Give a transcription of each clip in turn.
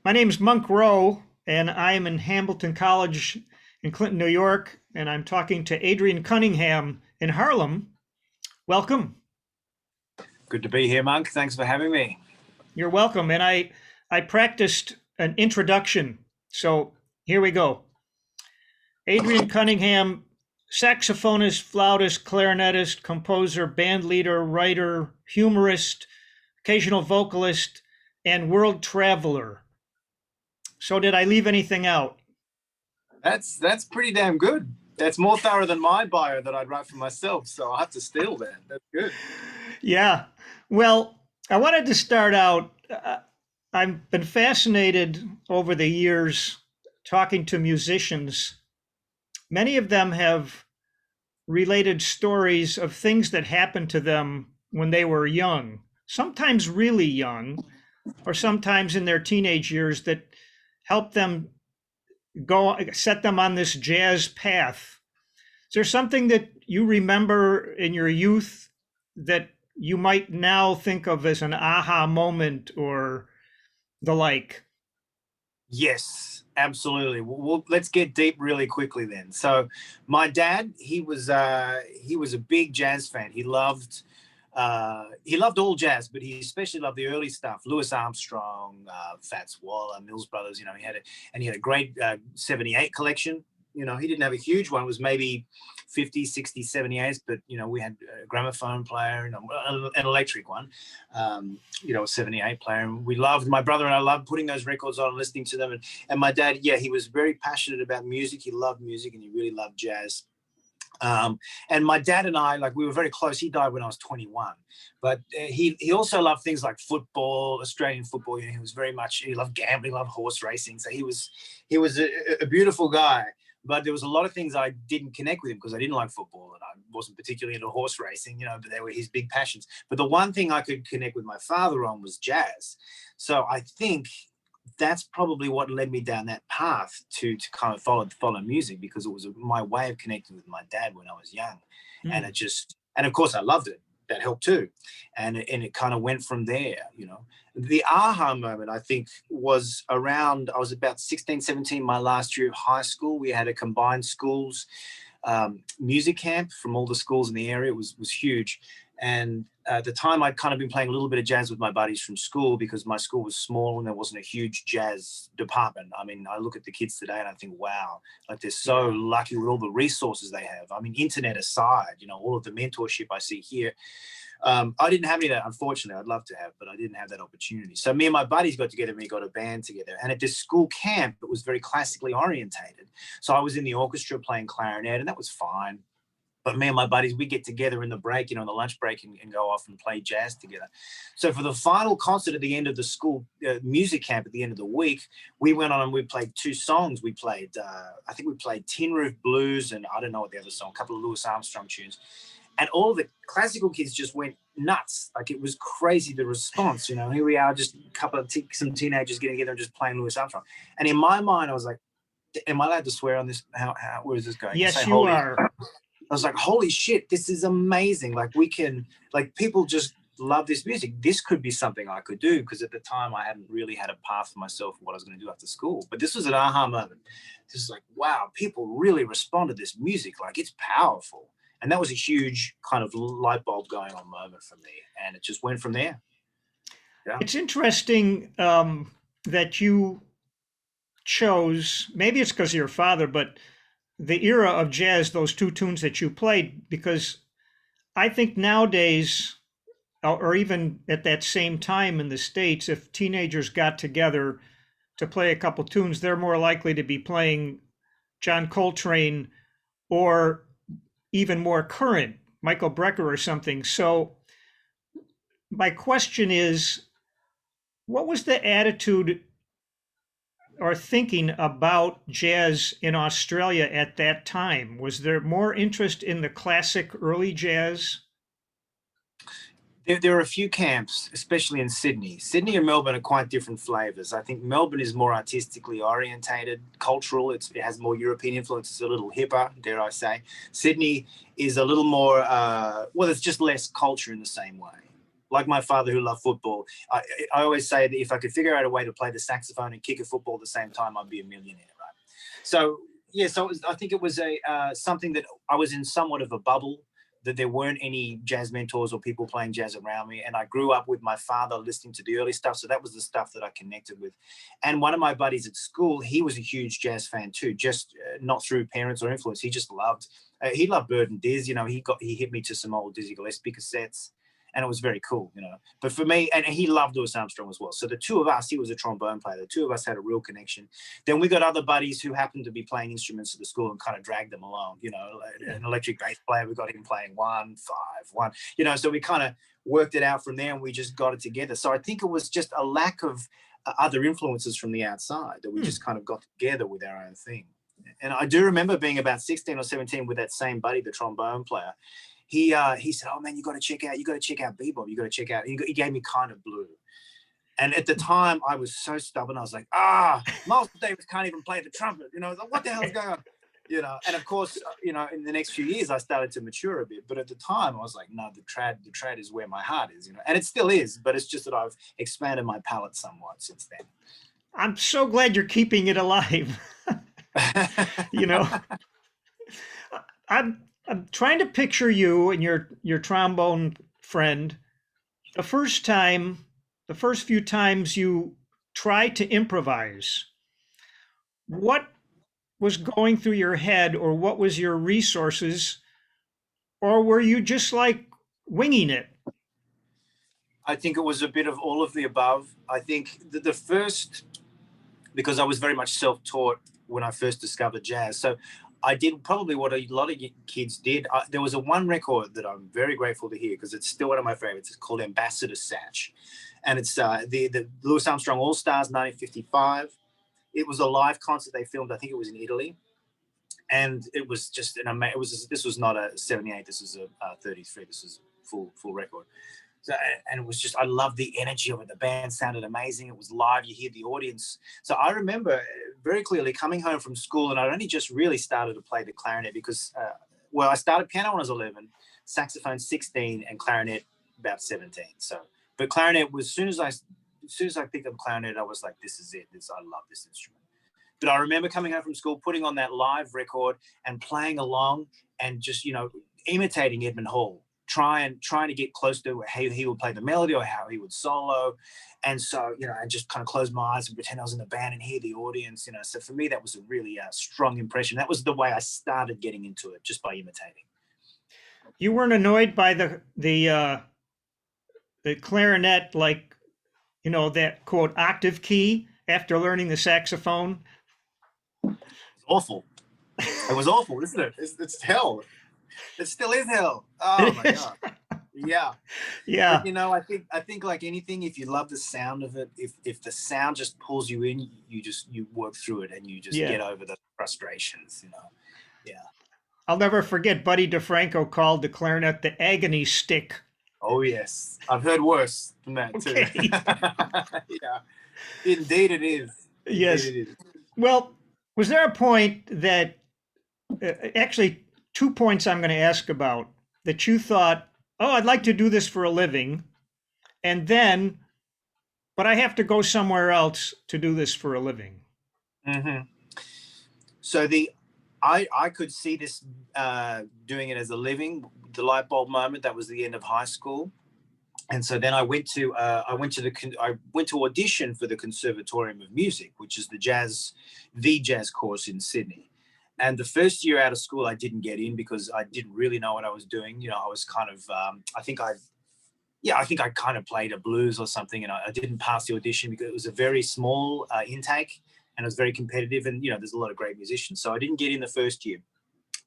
My name's Monk Rowe, and I am in Hamilton College in Clinton, New York, and I'm talking to Adrian Cunningham in Harlem. Welcome. Good to be here, Monk. Thanks for having me. You're welcome. And I practiced an introduction, so here we go. Adrian Cunningham, saxophonist, flautist, clarinetist, composer, band leader, writer, humorist, occasional vocalist, and world traveler. So did I leave anything out? That's pretty damn good. That's more thorough than my bio that I'd write for myself, so I'll have to steal that. That's good. Yeah. Well, I wanted to start out. I've been fascinated over the years talking to musicians. Many of them have related stories of things that happened to them when they were young, sometimes really young, or sometimes in their teenage years that helped them set them on this jazz path. Is there something that you remember in your youth that you might now think of as an aha moment or the like? Yes, absolutely. Well, let's get deep really quickly then. So, my dad, he was a big jazz fan. He loved all jazz, but he especially loved the early stuff. Louis Armstrong, Fats Waller, Mills Brothers. He had a great 78 collection. He didn't have a huge one. It was maybe 50, 60, 78s, but we had a gramophone player and an electric one, a 78 player. And my brother and I loved putting those records on and listening to them. And my dad, yeah, he was very passionate about music. He loved music and he really loved jazz. And my dad and I, we were very close. He died when I was 21, but he also loved things like football, Australian football. He loved gambling, loved horse racing. So he was a beautiful guy. But there was a lot of things I didn't connect with him because I didn't like football and I wasn't particularly into horse racing, but they were his big passions. But the one thing I could connect with my father on was jazz. So I think that's probably what led me down that path to kind of follow music, because it was my way of connecting with my dad when I was young. And of course I loved it. That helped too. And it kind of went from there. The aha moment, I think, was around, I was about 16, 17, my last year of high school. We had a combined schools music camp from all the schools in the area. It was huge. And at the time, I'd kind of been playing a little bit of jazz with my buddies from school because my school was small and there wasn't a huge jazz department. I mean, I look at the kids today and I think, wow, they're so lucky with all the resources they have. I mean, internet aside, all of the mentorship I see here. I didn't have any of that, unfortunately. I'd love to have, but I didn't have that opportunity. So me and my buddies got together and we got a band together. And at this school camp, it was very classically orientated. So I was in the orchestra playing clarinet, and that was fine. But me and my buddies, we get together in the break, in the lunch break, and go off and play jazz together. So for the final concert at the end of the school music camp at the end of the week, we went on and we played two songs. We played, I think we played Tin Roof Blues, and I don't know what the other song, a couple of Louis Armstrong tunes. And all the classical kids just went nuts. It was crazy, the response. Here we are, just a couple of some teenagers getting together and just playing Louis Armstrong. And in my mind, I was like, am I allowed to swear on this? Where is this going? Yes, you are. I was like, holy shit, this is amazing. People just love this music. This could be something I could do, because at the time I hadn't really had a path for myself for what I was going to do after school. But this was an aha moment. This is wow, people really respond to this music. It's powerful. And that was a huge kind of light bulb going on moment for me. And it just went from there. Yeah. It's interesting that you chose, maybe it's because of your father, but the era of jazz, those two tunes that you played, because I think nowadays, or even at that same time in the States, if teenagers got together to play a couple tunes, they're more likely to be playing John Coltrane or even more current, Michael Brecker or something. So my question is, what was the attitude or thinking about jazz in Australia at that time? Was there more interest in the classic early jazz? There are a few camps, especially in Sydney. Sydney and Melbourne are quite different flavors. I think Melbourne is more artistically orientated, cultural. It has more European influence. It's a little hipper, dare I say. Sydney is a little more, there's just less culture in the same way. Like my father who loved football, I always say that if I could figure out a way to play the saxophone and kick a football at the same time, I'd be a millionaire, right? So yeah, so I think it was something that I was in somewhat of a bubble, that there weren't any jazz mentors or people playing jazz around me. And I grew up with my father listening to the early stuff. So that was the stuff that I connected with. And one of my buddies at school, he was a huge jazz fan too, just not through parents or influence. He loved Bird and Diz. He hit me to some old Dizzy Gillespie cassettes. And it was very cool, But for me, and he loved Louis Armstrong as well. So the two of us, he was a trombone player. The two of us had a real connection. Then we got other buddies who happened to be playing instruments at the school and kind of dragged them along. An electric bass player, we got him playing 1, 5, 1. So we kind of worked it out from there, and we just got it together. So I think it was just a lack of other influences from the outside that we just kind of got together with our own thing. And I do remember being about 16 or 17 with that same buddy, the trombone player. He said, "Oh man, you got to check out bebop. You got to check out." He gave me Kind of Blue, and at the time I was so stubborn. I was like, Miles Davis can't even play the trumpet. I was like, what the hell is going on? And of course, in the next few years I started to mature a bit. But at the time I was like, no, the trad is where my heart is. And it still is. But it's just that I've expanded my palette somewhat since then. I'm so glad you're keeping it alive. I'm trying to picture you and your trombone friend. The first few times you tried to improvise, what was going through your head, or what was your resources, or were you just like winging it? I think it was a bit of all of the above. I think the first, because I was very much self-taught when I first discovered jazz. So I did probably what a lot of kids did. There was one record that I'm very grateful to hear because it's still one of my favorites. It's called Ambassador Satch. And it's the Louis Armstrong All-Stars 1955. It was a live concert they filmed. I think it was in Italy. And it was just this was not a 78. This was a 33. This was full record. So, and it was just, I loved the energy of it. The band sounded amazing. It was live. You hear the audience. So I remember very clearly coming home from school, and I'd only just really started to play the clarinet because, I started piano when I was 11, saxophone 16, and clarinet about 17. So, but clarinet was, as soon as I picked up clarinet, I was like, this is it. I love this instrument. But I remember coming home from school, putting on that live record and playing along and just, imitating Edmund Hall. Trying to get close to how he would play the melody or how he would solo. And so, I just kind of closed my eyes and pretend I was in the band and hear the audience, So for me, that was a really strong impression. That was the way I started getting into it, just by imitating. You weren't annoyed by the clarinet, like, that quote octave key after learning the saxophone? It's awful. It was awful, isn't it? It's hell. It still is hell. Oh my God. Yeah. Yeah. But, I think like anything, if you love the sound of it, if the sound just pulls you in, you work through it and you just get over the frustrations, Yeah. I'll never forget Buddy DeFranco called the clarinet the agony stick. Oh yes. I've heard worse than that too. Okay. Yeah. Indeed it is. Yes. Indeed it is. Well, was there a point that actually 2 points I'm going to ask about that you thought, oh, I'd like to do this for a living, and then, but I have to go somewhere else to do this for a living? Mm-hmm. So I could see this doing it as a living. The light bulb moment, that was the end of high school, and so then I went to audition for the Conservatorium of Music, which is the jazz course in Sydney. And the first year out of school, I didn't get in because I didn't really know what I was doing. I was kind of, I think I kind of played a blues or something, and I didn't pass the audition because it was a very small intake and it was very competitive. And, there's a lot of great musicians. So I didn't get in the first year.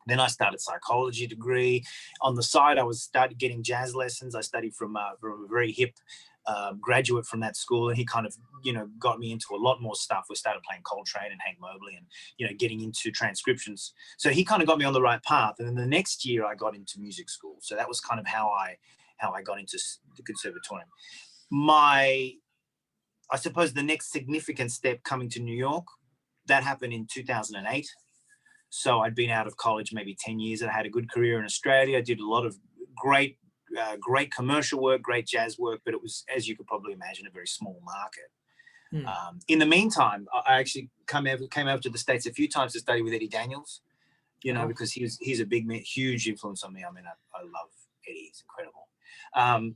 Then I started psychology degree. On the side, I started getting jazz lessons. I studied from a very hip graduate from that school, and he kind of, got me into a lot more stuff. We started playing Coltrane and Hank Mobley and, getting into transcriptions. So he kind of got me on the right path. And then the next year I got into music school. So that was kind of how I got into the Conservatorium. I suppose the next significant step coming to New York, that happened in 2008. So I'd been out of college maybe 10 years, and I had a good career in Australia. I did a lot of great great commercial work, great jazz work, but it was, as you could probably imagine, a very small market. In the meantime, I actually came over to the States a few times to study with Eddie Daniels, you know, because he's a huge influence on me. I mean, I love Eddie. He's incredible.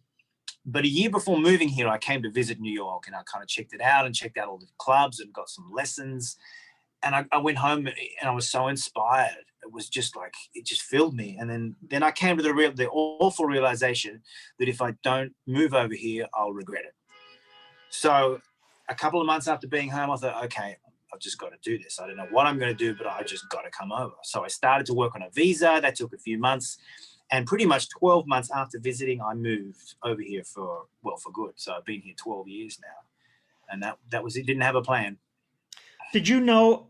But a year before moving here, I came to visit New York, and I kind of checked it out and checked out all the clubs and got some lessons. And I went home and I was so inspired. It was just like, it just filled me. And then I came to the awful realization that if I don't move over here, I'll regret it. So a couple of months after being home, I thought, okay, I've just got to do this. I don't know what I'm going to do, but I just got to come over. So I started to work on a visa. That took a few months. And pretty much 12 months after visiting, I moved over here for good. So I've been here 12 years now. And that was it. Didn't have a plan. Did you know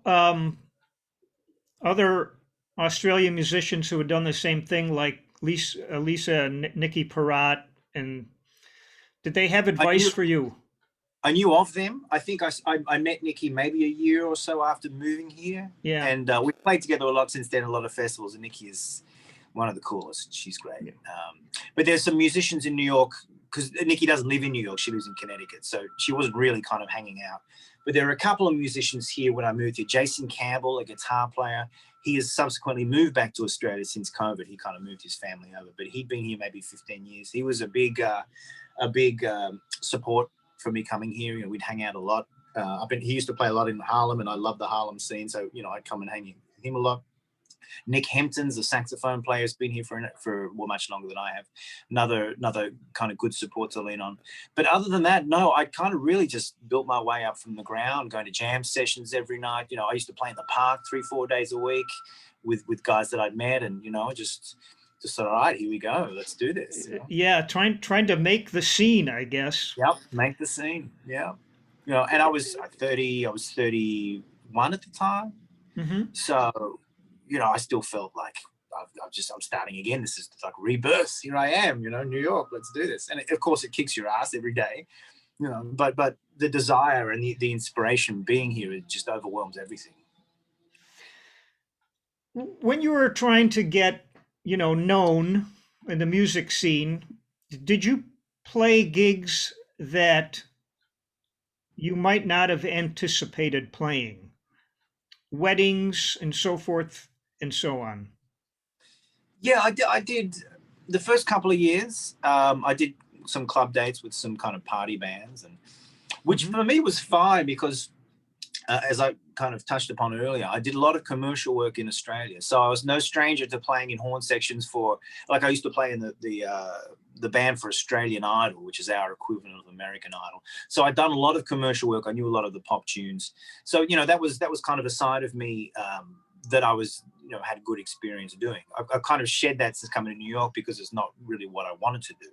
other Australian musicians who had done the same thing, like Lisa and Nikki Perrott, and did they have advice for you? I knew of them. I think I met Nikki maybe a year or so after moving here. Yeah. And we played together a lot since then, a lot of festivals. And Nikki is one of the coolest. She's great. Yeah. But there's some musicians in New York, because Nikki doesn't live in New York. She lives in Connecticut. So she wasn't really kind of hanging out. But there are a couple of musicians here when I moved here. Jason Campbell, a guitar player. He has subsequently moved back to Australia since COVID. He kind of moved his family over, but he'd been here maybe 15 years. He was a big support for me coming here. You know, we'd hang out a lot. He used to play a lot in Harlem, and I love the Harlem scene. So, you know, I'd come and hang with him a lot. Nick Hempton's a saxophone player, has been here for much longer than I have. Another kind of good support to lean on. But other than that, no, I kind of really just built my way up from the ground, going to jam sessions every night. You know, I used to play in the park 3-4 days a week with guys that I'd met, and, you know, just thought, all right, here we go, let's do this. You know? Yeah, trying to make the scene, I guess. Yep, make the scene. Yeah, you know, and I was 30. I was 31 at the time. Mm-hmm. So, you know, I still felt like I'm starting again. This is like rebirth. Here I am, you know, New York, let's do this. And of course it kicks your ass every day, you know, but the desire and the inspiration being here, it just overwhelms everything. When you were trying to get, you know, known in the music scene, did you play gigs that you might not have anticipated playing? Weddings and so forth and so on. Yeah, I did the first couple of years. I did some club dates with some kind of party bands, and which for me was fine because, as I kind of touched upon earlier, I did a lot of commercial work in Australia. So I was no stranger to playing in horn sections for, like I used to play in the band for Australian Idol, which is our equivalent of American Idol. So I'd done a lot of commercial work. I knew a lot of the pop tunes. So, you know, that was kind of a side of me that I was, you know, had good experience doing. I kind of shed that since coming to New York because it's not really what I wanted to do.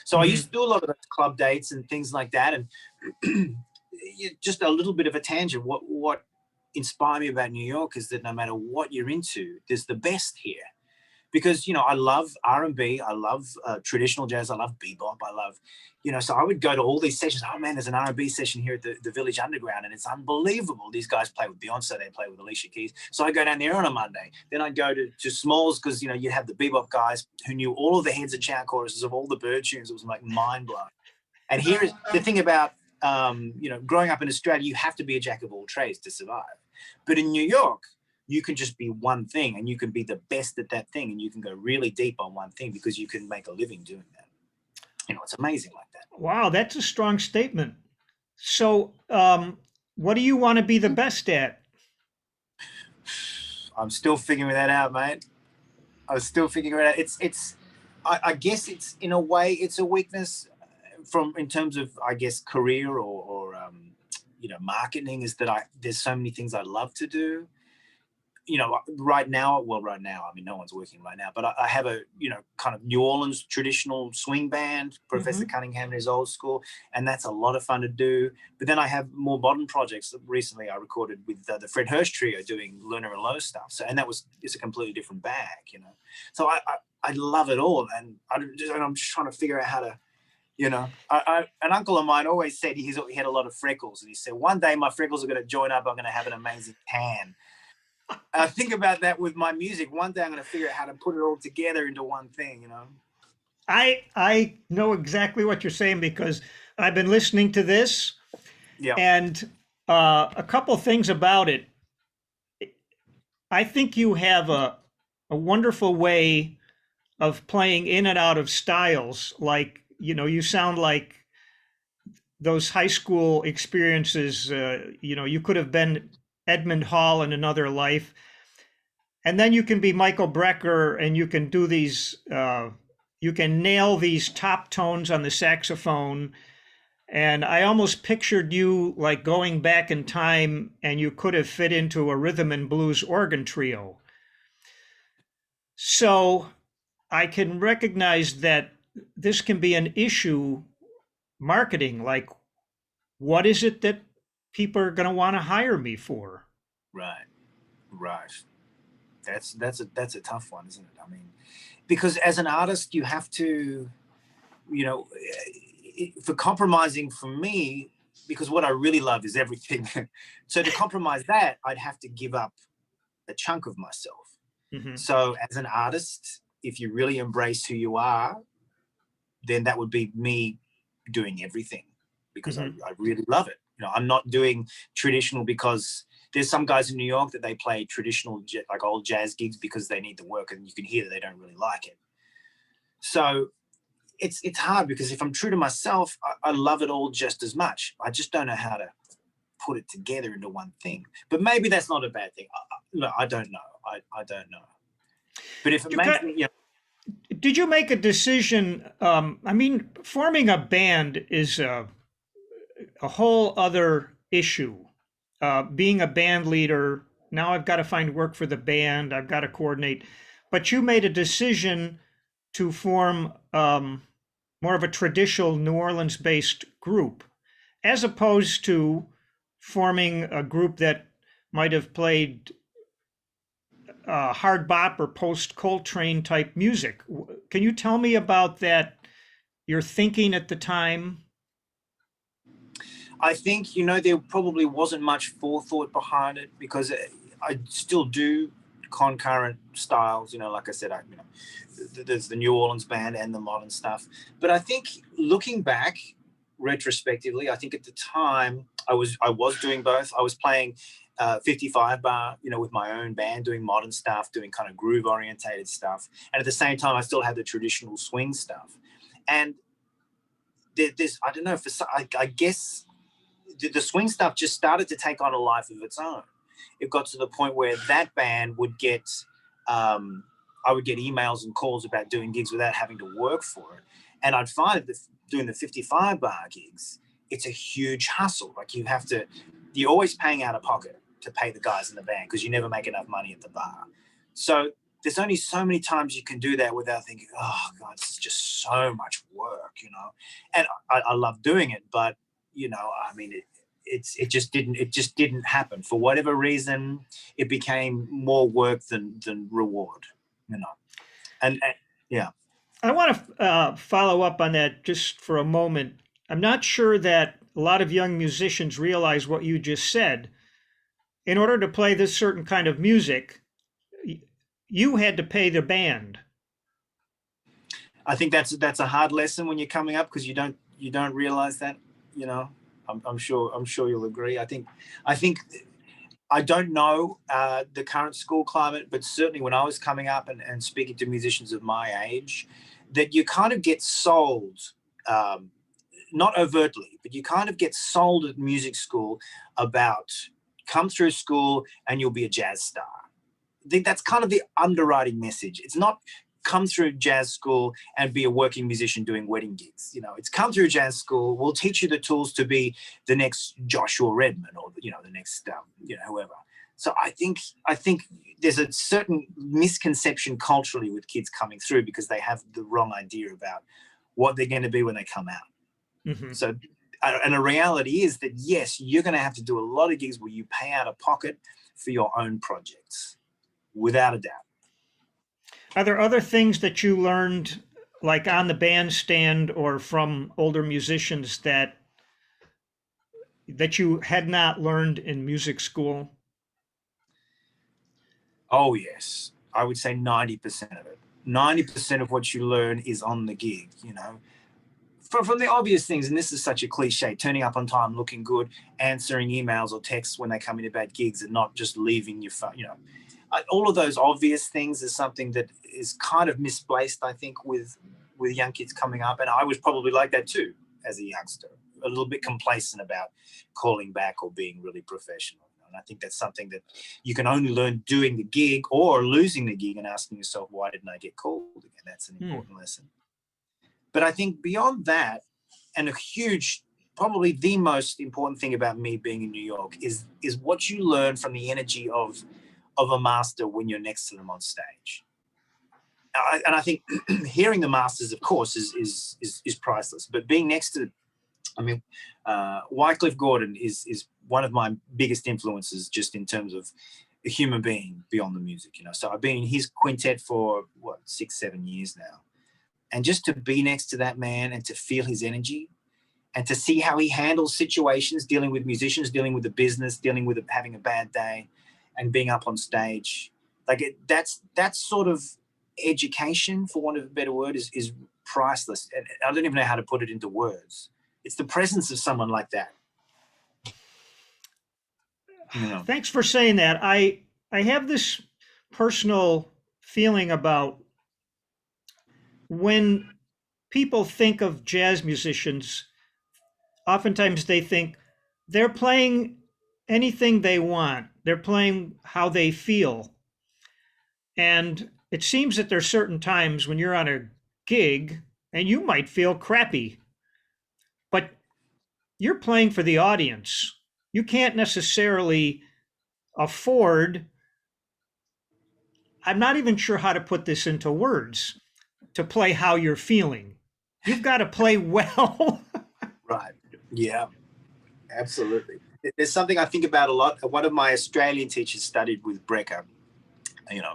So I used to do a lot of those club dates and things like that. And just a little bit of a tangent. What inspired me about New York is that no matter what you're into, there's the best here. Because, you know, I love R&B, I love traditional jazz, I love bebop, I love, you know, so I would go to all these sessions. Oh man, there's an R&B session here at the Village Underground, and it's unbelievable. These guys play with Beyonce, they play with Alicia Keys. So I go down there on a Monday. Then I'd go to Smalls because, you know, you have the bebop guys who knew all of the heads and chant choruses of all the bird tunes. It was like mind blowing. And here is the thing about, you know, growing up in Australia, you have to be a jack of all trades to survive. But in New York, you can just be one thing, and you can be the best at that thing, and you can go really deep on one thing because you can make a living doing that. You know, it's amazing like that. Wow, that's a strong statement. So, what do you want to be the best at? I'm still figuring that out, mate. I was still figuring it out. I guess it's, in a way, it's a weakness in terms of, I guess, career or you know, marketing, is that there's so many things I love to do. You know, right now, I mean, no one's working right now, but I have a, you know, kind of New Orleans traditional swing band, Professor Cunningham is old school, and that's a lot of fun to do. But then I have more modern projects. Recently, I recorded with the Fred Hirsch Trio doing Lerner and Lowe stuff. So, and it's a completely different bag, you know. So I love it all, and I'm just trying to figure out how to, you know. An uncle of mine always said he had a lot of freckles, and he said, one day my freckles are going to join up. I'm going to have an amazing tan. I think about that with my music. One day I'm going to figure out how to put it all together into one thing, you know. I know exactly what you're saying because I've been listening to this Yeah. and a couple things about it. I think you have a wonderful way of playing in and out of styles. Like, you sound like those high school experiences, you could have been Edmund Hall in another life. And then you can be Michael Brecker and you can do these, you can nail these top tones on the saxophone. And I almost pictured you like going back in time and you could have fit into a rhythm and blues organ trio. So I can recognize that this can be an issue marketing. Like, what is it that people are going to want to hire me for? Right. Right. That's a tough one, isn't it? I mean, because as an artist, you have to, you know, for compromising for me, because what I really love is everything. So to compromise that, I'd have to give up a chunk of myself. Mm-hmm. So as an artist, if you really embrace who you are, then that would be me doing everything because Mm-hmm. I really love it. I'm not doing traditional because there's some guys in New York that they play traditional, like old jazz gigs because they need the work and you can hear that they don't really like it. So it's hard because if I'm true to myself, I love it all just as much. I just don't know how to put it together into one thing. But maybe that's not a bad thing. No, I don't know. I don't know. But if it You makes got, me, did you make a decision? I mean, forming a band is a whole other issue. Being a band leader, now I've got to find work for the band, I've got to coordinate. But you made a decision to form more of a traditional New Orleans based group, as opposed to forming a group that might have played hard bop or post Coltrane type music. Can you tell me about that? Your thinking at the time? I think, there probably wasn't much forethought behind it because I still do concurrent styles. Like I said, there's the New Orleans band and the modern stuff. But I think looking back retrospectively, I think at the time I was doing both. I was playing 55 bar, with my own band, doing modern stuff, doing kind of groove orientated stuff. And at the same time, I still had the traditional swing stuff. And there's, I don't know, I guess the swing stuff just started to take on a life of its own. It got to the point where that band would get, I would get emails and calls about doing gigs without having to work for it. And I'd find that doing the 55 bar gigs, it's a huge hustle. Like you're always paying out of pocket to pay the guys in the band because you never make enough money at the bar. So there's only so many times you can do that without thinking, oh God, this is just so much work, And I love doing it, but I mean, it just didn't happen for whatever reason. It became more work than reward, and yeah. I want to follow up on that just for a moment. I'm not sure that a lot of young musicians realize what you just said. In order to play this certain kind of music, you had to pay the band. I think that's a hard lesson when you're coming up because you don't realize that. I'm sure you'll agree. I think I don't know the current school climate, but certainly when I was coming up and speaking to musicians of my age, that you kind of get sold, not overtly, but you kind of get sold at music school about come through school and you'll be a jazz star. I think that's kind of the underwriting message. It's not come through jazz school and be a working musician doing wedding gigs. It's come through jazz school. We'll teach you the tools to be the next Joshua Redman or the next whoever. So I think there's a certain misconception culturally with kids coming through because they have the wrong idea about what they're going to be when they come out. Mm-hmm. So, and the reality is that yes, you're going to have to do a lot of gigs where you pay out of pocket for your own projects, without a doubt. Are there other things that you learned, like on the bandstand or from older musicians that you had not learned in music school? Oh yes, I would say 90% of it. 90% of what you learn is on the gig, from the obvious things. And this is such a cliche: turning up on time, looking good, answering emails or texts when they come in about gigs, and not just leaving your phone. All of those obvious things is something that is kind of misplaced, I think, with young kids coming up. And I was probably like that too as a youngster, a little bit complacent about calling back or being really professional. And I think that's something that you can only learn doing the gig or losing the gig and asking yourself, why didn't I get called again? That's an important lesson. But I think beyond that, and a huge, probably the most important thing about me being in New York is what you learn from the energy of a master when you're next to them on stage. And I think hearing the masters, of course, is priceless. But being next to, Wycliffe Gordon is one of my biggest influences, just in terms of a human being beyond the music. So I've been in his quintet for 6-7 years now, and just to be next to that man and to feel his energy, and to see how he handles situations, dealing with musicians, dealing with the business, dealing with having a bad day, and being up on stage, that's sort of education, for want of a better word, is priceless. And I don't even know how to put it into words. It's the presence of someone like that. Thanks for saying that. I have this personal feeling about when people think of jazz musicians, oftentimes they think they're playing anything they want. They're playing how they feel. And it seems that there's certain times when you're on a gig and you might feel crappy, but you're playing for the audience. You can't necessarily afford, I'm not even sure how to put this into words, to play how you're feeling. You've got to play well. Right. Yeah, absolutely. There's something I think about a lot. One of my Australian teachers studied with Brecker,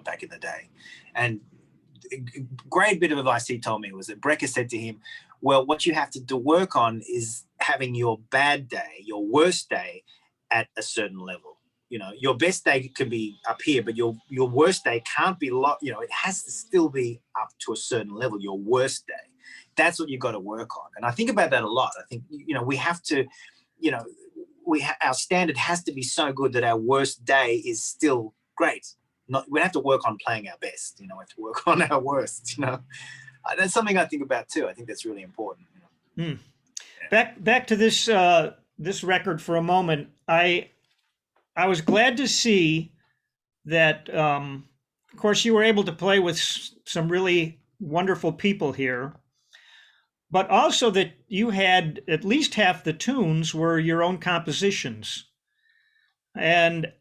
back in the day. And a great bit of advice he told me was that Brecker said to him, well, what you have to work on is having your bad day, your worst day, at a certain level. Your best day can be up here, but your worst day can't be it has to still be up to a certain level, your worst day. That's what you've got to work on. And I think about that a lot. I think, we have to, our standard has to be so good that our worst day is still great. We have to work on playing our best. We have to work on our worst. That's something I think about too. I think that's really important. Back to this this record for a moment. I was glad to see that. Of course, you were able to play with some really wonderful people here, but also that you had at least half the tunes were your own compositions. And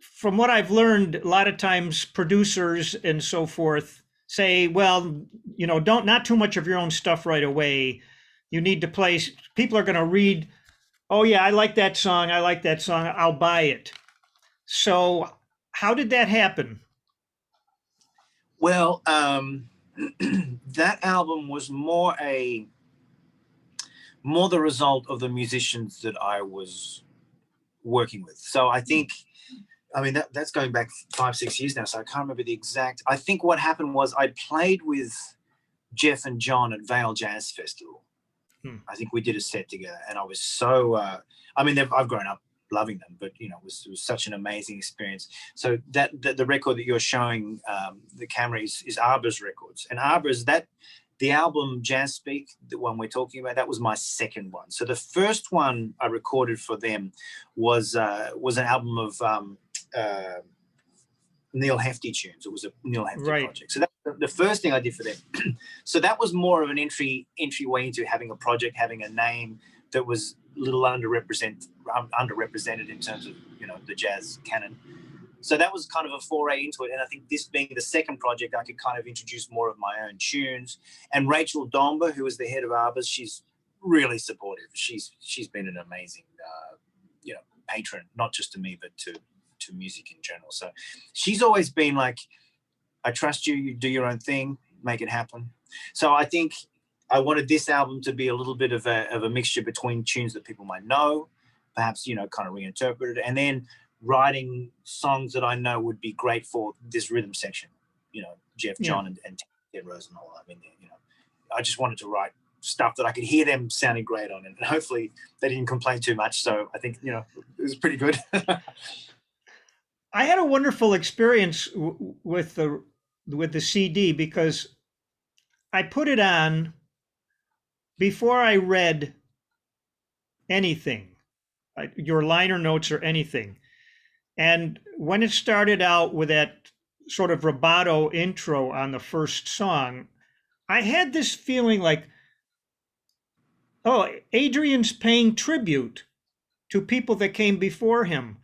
from what I've learned, a lot of times producers and so forth say, well, not too much of your own stuff right away. You need to play, people are going to read, oh yeah, I like that song, I'll buy it. So how did that happen? Well, that album was more the result of the musicians that I was working with. So I think, that's going back 5-6 years now, so I can't remember the exact. I think what happened was I played with Jeff and John at Vale Jazz Festival. I think we did a set together, and I was so, I've grown up loving them, but, it was such an amazing experience. So the record that you're showing, the camera is Arba's records. And Arba's, the album Jazz Speak, the one we're talking about, that was my second one. So the first one I recorded for them was an album of Neil Hefti tunes. It was a Neil Hefti project. So that's the first thing I did for them. So that was more of an entryway into having a project, having a name that was a little underrepresented in terms of, the jazz canon. So that was kind of a foray into it. And I think this being the second project, I could kind of introduce more of my own tunes. And Rachel Domber, who is the head of Arba's, she's really supportive. She's been an amazing, patron, not just to me, but to music in general. So she's always been like, I trust you, you do your own thing, make it happen. So I think I wanted this album to be a little bit of a mixture between tunes that people might know, perhaps, kind of reinterpreted, and then writing songs that I know would be great for this rhythm section, Jeff, John, and Ed Rose and all. I mean, you know, I just wanted to write stuff that I could hear them sounding great on, and hopefully they didn't complain too much. So I think, you know, it was pretty good. I had a wonderful experience with the CD because I put it on before I read anything, your liner notes or anything. And when it started out with that sort of rubato intro on the first song, I had this feeling like, oh, Adrian's paying tribute to people that came before him.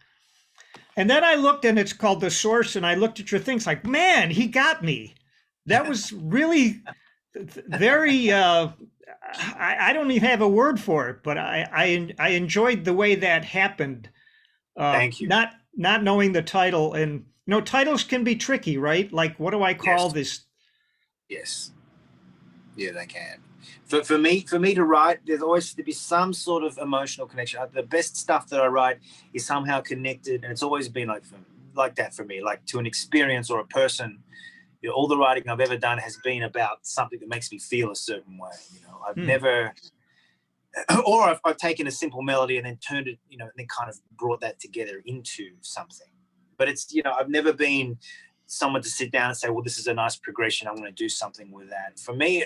And then I looked, and it's called The Source, and I looked at your things like, man, he got me. That was really very, I don't even have a word for it, but I enjoyed the way that happened. Thank you. Not knowing the title, and you know, titles can be tricky, right? Like, what do I call Yes. this? Yes. Yeah, they can. For me to write, there's always to be some sort of emotional connection. The best stuff that I write is somehow connected, and it's always been like that for me, like to an experience or a person. You know, all the writing I've ever done has been about something that makes me feel a certain way. You know, I've never, or I've taken a simple melody and then turned it, you know, and then kind of brought that together into something. But it's, you know, I've never been someone to sit down and say, well, this is a nice progression, I'm going to do something with that. For me,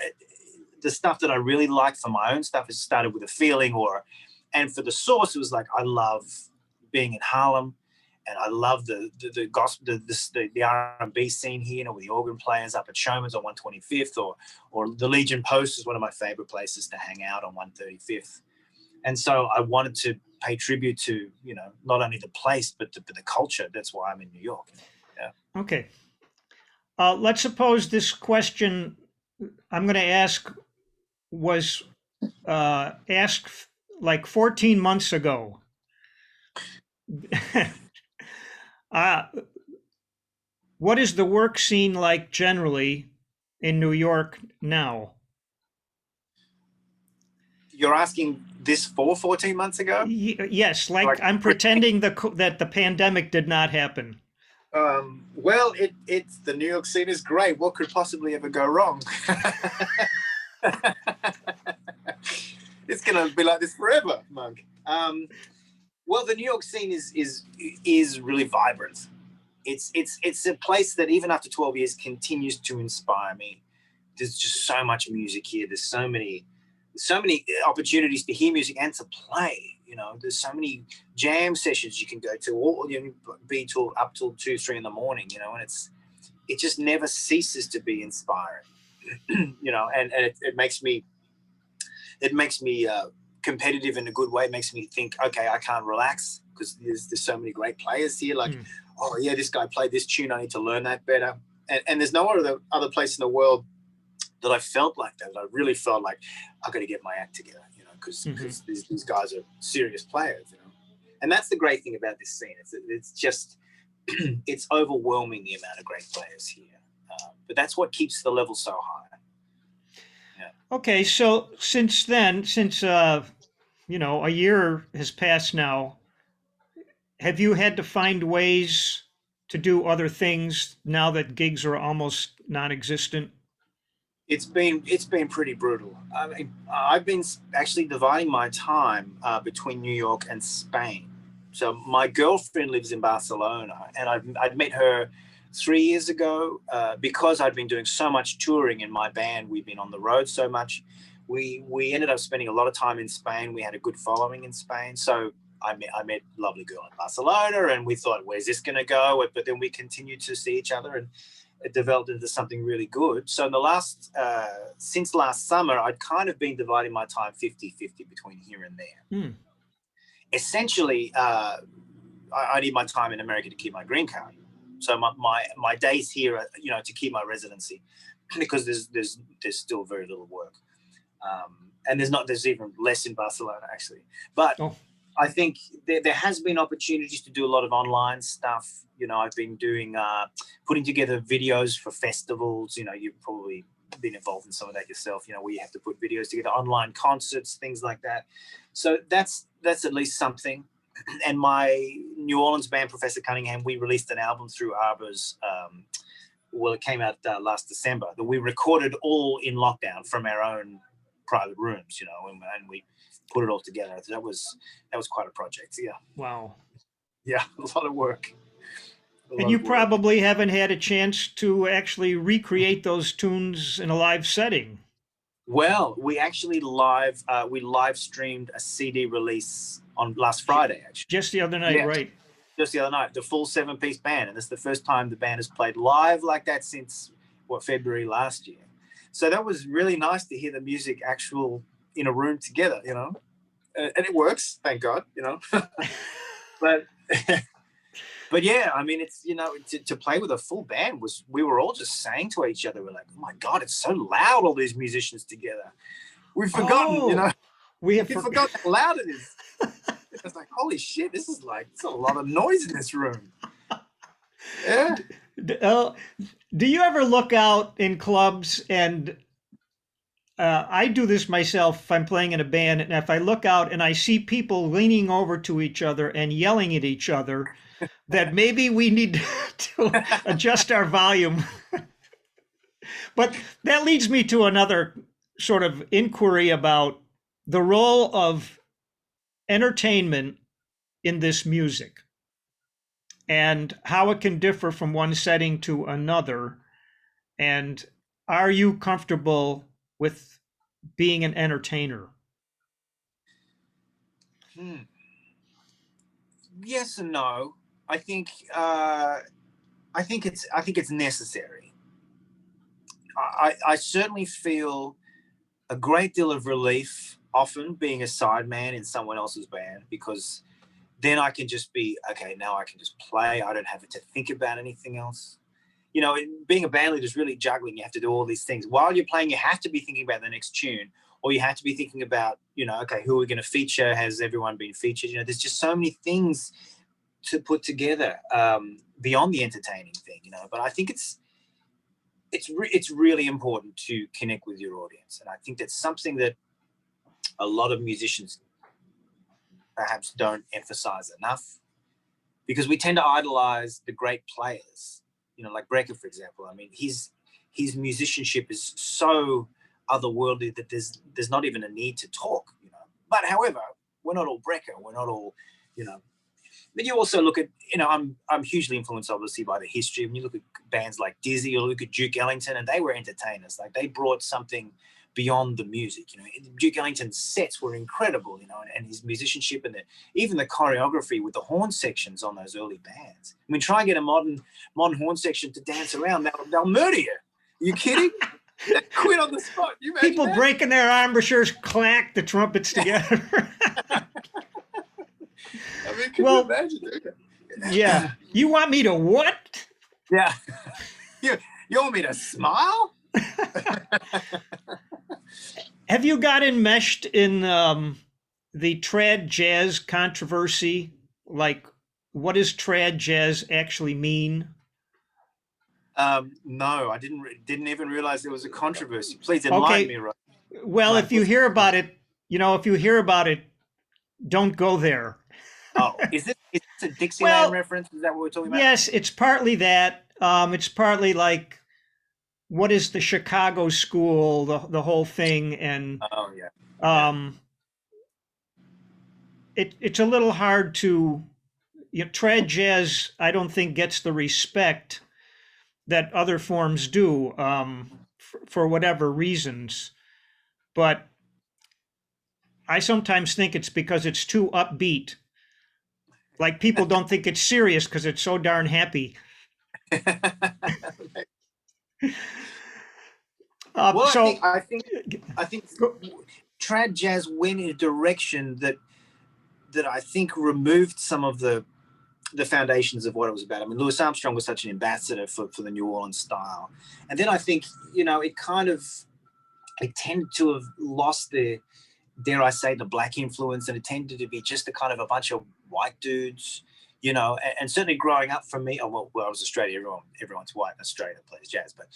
the stuff that I really like for my own stuff has started with a feeling, and for The Source, it was like, I love being in Harlem, and I love the gospel, the R&B scene here, you know, with the organ players up at Showman's on 125th, or the Legion Post is one of my favorite places to hang out on 135th. And so I wanted to pay tribute to, you know, not only the place, but the culture. That's why I'm in New York. Yeah. Okay. Let's suppose this question I'm going to ask was asked like 14 months ago. What is the work scene like generally in New York now? You're asking this for 14 months ago? Yes, like I'm pretending that the pandemic did not happen. Well, it's the New York scene is great. What could possibly ever go wrong? It's gonna be like this forever, Monk. Well, the New York scene is really vibrant. It's a place that even after 12 years continues to inspire me. There's just so much music here. There's so many opportunities to hear music and to play. You know, there's so many jam sessions you can go to, or you know, be up till 2, 3 in the morning. You know, and it just never ceases to be inspiring. You know, and it makes me competitive in a good way. It makes me think, okay, I can't relax because there's so many great players here. Like, oh yeah, this guy played this tune. I need to learn that better. And there's no other place in the world that I felt like that. I really felt like I got to get my act together, you know, because these guys are serious players, you know. And that's the great thing about this scene. It's just it's overwhelming the amount of great players here. But that's what keeps the level so high. Yeah. Okay, so since then, you know, a year has passed now, have you had to find ways to do other things now that gigs are almost non-existent? It's been pretty brutal. I mean, I've been actually dividing my time between New York and Spain. So my girlfriend lives in Barcelona, and I'd met her 3 years ago because I'd been doing so much touring in my band. We've been on the road so much. We ended up spending a lot of time in Spain. We had a good following in Spain. So I met a lovely girl in Barcelona, and we thought, where's this going to go? But then we continued to see each other, and it developed into something really good. So in since last summer, I'd kind of been dividing my time 50-50 between here and there. Essentially, I need my time in America to keep my green card. So my days here are, you know, to keep my residency, because there's still very little work. And there's even less in Barcelona, actually. But I think there has been opportunities to do a lot of online stuff. You know, I've been doing putting together videos for festivals. You know, you've probably been involved in some of that yourself. You know, where you have to put videos together, online concerts, things like that. So that's at least something. And my New Orleans band, Professor Cunningham, we released an album through Arbor's well, it came out last December, that we recorded all in lockdown from our own private rooms, you know, and we put it all together. That was quite a project. Yeah. Wow. Yeah, a lot of work. And you probably haven't had a chance to actually recreate those tunes in a live setting. Well, we actually live streamed a CD release on last Friday, actually. Just the other night, Yeah. right? Just the other night, the full 7-piece band, and it's the first time the band has played live like that since February last year. So that was really nice to hear the music actual in a room together, you know, and it works, thank God, you know. But yeah, I mean, it's, you know, to play with a full band we were all just saying to each other, we're like, oh my God, it's so loud, all these musicians together. We've forgotten, you know, we forgot how loud it is. It's like, holy shit, it's a lot of noise in this room. Yeah. Do you ever look out in clubs, and I do this myself if I'm playing in a band, and if I look out and I see people leaning over to each other and yelling at each other, that maybe we need to adjust our volume. But that leads me to another sort of inquiry about the role of entertainment in this music and how it can differ from one setting to another. And are you comfortable with being an entertainer? Yes and no. I think it's necessary. I certainly feel a great deal of relief often being a sideman in someone else's band, because then I can just be, okay, now I can just play. I don't have to think about anything else. You know, being a band leader is really juggling. You have to do all these things. While you're playing, you have to be thinking about the next tune, or you have to be thinking about, you know, okay, who are we going to feature? Has everyone been featured? You know, there's just so many things to put together beyond the entertaining thing, you know. But I think it's really important to connect with your audience. And I think that's something that a lot of musicians perhaps don't emphasize enough, because we tend to idolize the great players, you know, like Brecker, for example. I mean, his musicianship is so otherworldly that there's not even a need to talk, you know. But however, we're not all Brecker. We're not all, you know. But you also look at, you know, I'm hugely influenced, obviously, by the history. When you look at bands like Dizzy, or look at Duke Ellington, and they were entertainers. Like, they brought something beyond the music. You know, Duke Ellington's sets were incredible, you know, and his musicianship, and even the choreography with the horn sections on those early bands. I mean, try and get a modern horn section to dance around, they'll murder you. Are you kidding? They'd quit on the spot. You People that? Breaking their embouchures, clack the trumpets together. I mean, can you imagine? Yeah. You want me to what? Yeah. You want me to smile? Have you got enmeshed in the trad jazz controversy? Like, what does trad jazz actually mean? No, I didn't even realize there was a controversy. Please enlighten me, Rowe. Well, if you hear about it, don't go there. Oh, is this a Dixieland reference? Is that what we're talking about? Yes, it's partly that. It's partly like, what is the Chicago school, the whole thing, and it's a little hard to, you know, trad jazz, I don't think, gets the respect that other forms do, for whatever reasons. But I sometimes think it's because it's too upbeat. Like, people don't think it's serious because it's so darn happy. I think trad jazz went in a direction that I think removed some of the foundations of what it was about. I mean, Louis Armstrong was such an ambassador for the New Orleans style, and then I think, you know, it tended to have lost the, dare I say, the black influence, and it tended to be just a kind of a bunch of white dudes, you know. And certainly growing up for me, I was Australia, everyone's white in Australia that plays jazz, but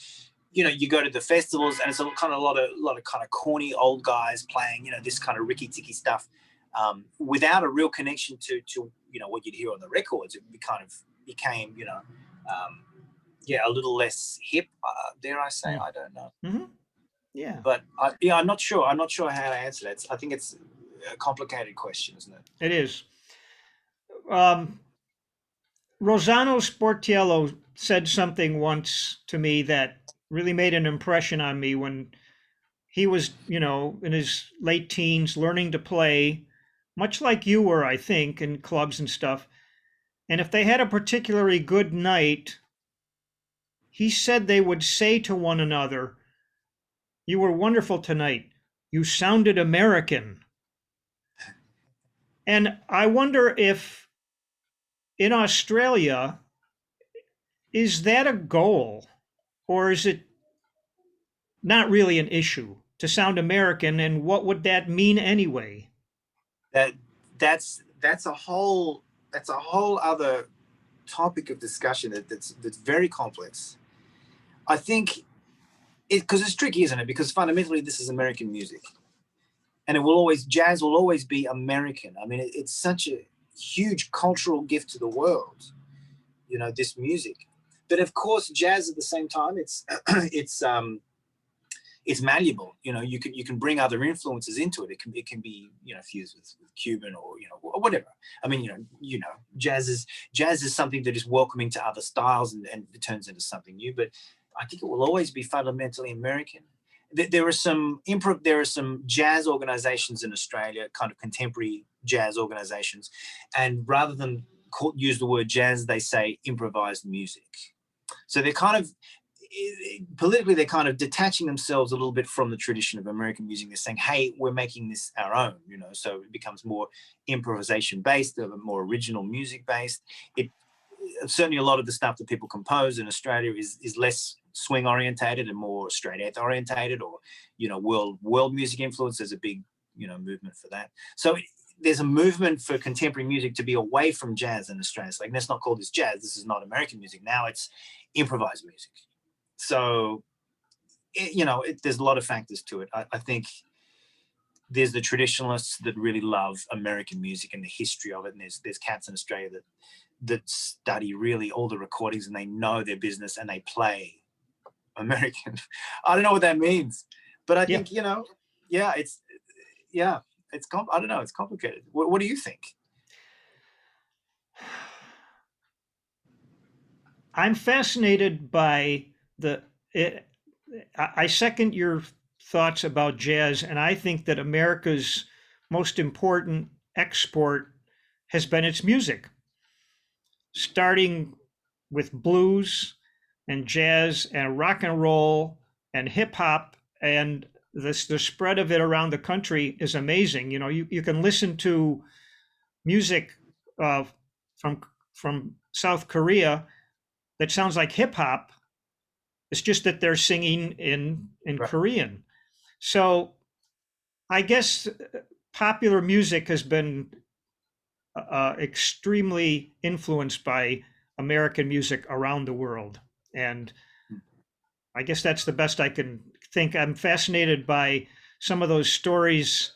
you know, you go to the festivals and it's a lot of kind of corny old guys playing, you know, this kind of ricky ticky stuff, without a real connection to you know, what you'd hear on the records. It kind of became, you know, yeah, a little less hip, dare I say. I don't know. Mm-hmm. Yeah. But I'm not sure. I'm not sure how to answer that. I think it's a complicated question, isn't it? It is. Rossano Sportiello said something once to me that really made an impression on me when he was, in his late teens learning to play, much like you were, I think, in clubs and stuff. And if they had a particularly good night, he said they would say to one another, "You were wonderful tonight. You sounded American." And I wonder if in Australia, is that a goal or is it not really an issue to sound American? And what would that mean anyway? That's a whole other topic of discussion that's very complex. I think because it's tricky, isn't it? Because fundamentally, this is American music, and jazz will always be American. I mean, it's such a huge cultural gift to the world, this music. But of course, jazz at the same time, it's malleable. You can bring other influences into it. It can be fused with Cuban or whatever. I mean jazz is something that is welcoming to other styles and it turns into something new. But I think it will always be fundamentally American. There are some jazz organizations in Australia, kind of contemporary jazz organizations, and rather than use the word jazz, they say improvised music. So they're kind of politically, they're kind of detaching themselves a little bit from the tradition of American music. They're saying, hey, we're making this our own, so it becomes more improvisation based, more original music based. Certainly a lot of the stuff that people compose in Australia is less swing orientated and more straight edge orientated, or world music influence. There's a big movement for that. So there's a movement for contemporary music to be away from jazz in Australia. It's like, let's not call this jazz. This is not American music. Now it's improvised music. So, there's a lot of factors to it. I think there's the traditionalists that really love American music and the history of it. And there's cats in Australia that study really all the recordings and they know their business and they play American. I don't know what that means, but I think, I don't know. It's complicated. What do you think? I'm fascinated by I second your thoughts about jazz, and I think that America's most important export has been its music, starting with blues and jazz and rock and roll and hip hop, and the spread of it around the country is amazing. You can listen to music uh, from South Korea that sounds like hip hop. It's just that they're singing in Right. Korean. So I guess popular music has been extremely influenced by American music around the world. And I guess that's the best I can think. I'm fascinated by some of those stories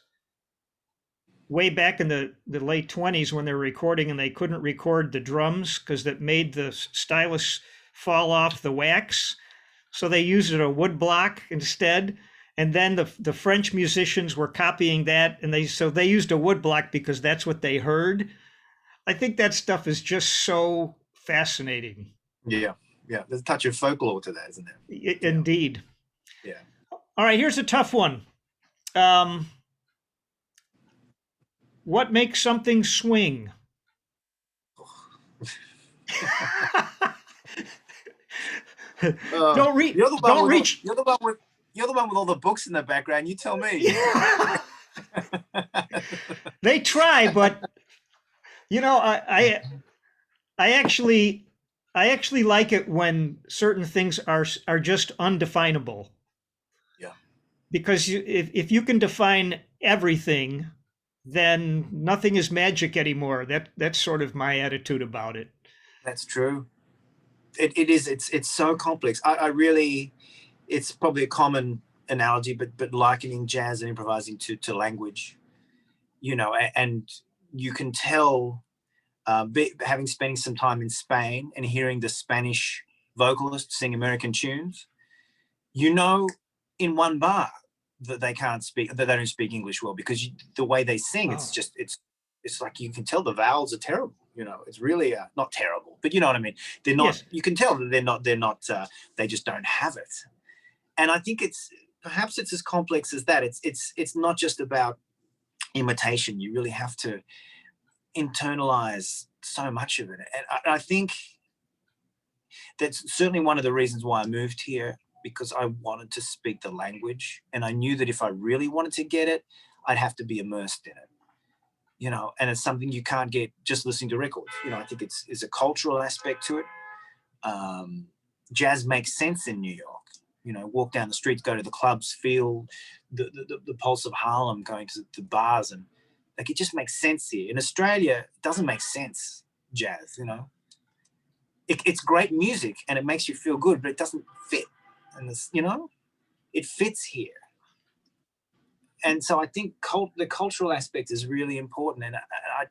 way back in the late 20s when they were recording and they couldn't record the drums because that made the stylus fall off the wax. So they used a wood block instead. And then the French musicians were copying that, and they used a wood block because that's what they heard. I think that stuff is just so fascinating. Yeah. There's a touch of folklore to that, isn't there? Indeed. Yeah. All right, here's a tough one. What makes something swing? Don't reach. You're the one with all the books in the background. You tell me. They try, but I actually like it when certain things are just undefinable. Yeah. Because if you can define everything, then nothing is magic anymore. That's sort of my attitude about it. That's true. It is. It's so complex. I really, it's probably a common analogy, but likening jazz and improvising to language, and you can tell, spending some time in Spain and hearing the Spanish vocalists sing American tunes, you know, in one bar that they can't speak, that they don't speak English well, because the way they sing, Wow. it's like you can tell the vowels are terrible. You know, it's really not terrible, but you know what I mean. They're not. Yes. You can tell that they're not. They're not. They just don't have it. And I think perhaps it's as complex as that. It's not just about imitation. You really have to internalize so much of it. And I think that's certainly one of the reasons why I moved here, because I wanted to speak the language, and I knew that if I really wanted to get it, I'd have to be immersed in it. You know, and it's something you can't get just listening to records. You know, I think it's a cultural aspect to it. Jazz makes sense in New York. You know, walk down the streets, go to the clubs, feel the pulse of Harlem, going to the bars, and like it just makes sense here. In Australia, it doesn't make sense, jazz, you know. It's great music and it makes you feel good, but it doesn't fit. And this, you know, it fits here. And so I think the cultural aspect is really important. And